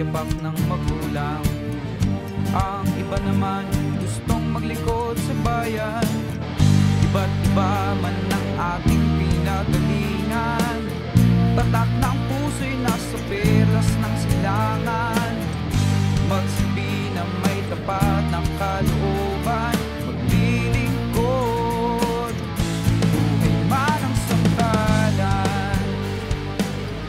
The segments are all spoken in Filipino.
yapak ng magulang. Ang iba naman gustong maglingkod sa bayan. Iba't iba man ang ating pinagalingan. Tatak ng puso'y nasa perlas ng silangan. Magsilbi na may tapat ng kalooban. Maglilingkod, buhay man ang sangkalan.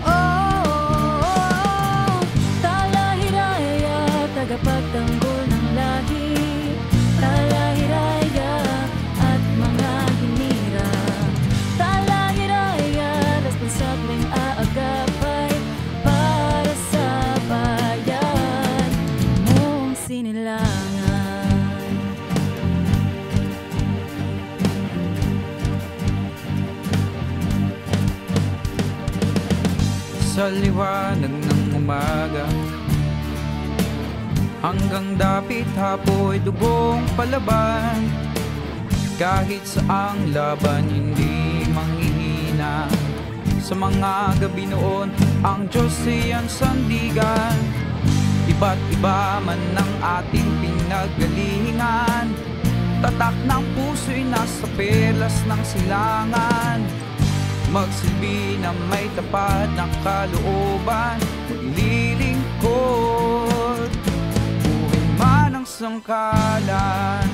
Oh, talahiraya, tagapagtanggol ng lahi. Talahiraya at mga hinira. Talahiraya, responsableng aagapay para sa bayan mong sinilangan. Sa liwanag ng umaga hanggang dapit hapoy dugong palaban. Kahit saang laban hindi manghihina. Sa mga gabi noon ang Diyos iyang sandigan. Iba't iba man ang ating pinagalingan. Tatak ng puso'y nasa perlas ng silangan. Magsilbi na may tapat ng kalooban. Maglilingkod, buhay man ang sangkalan.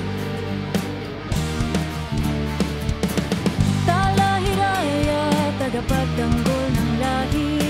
Talahiraya, tagapagtanggol ng lahi.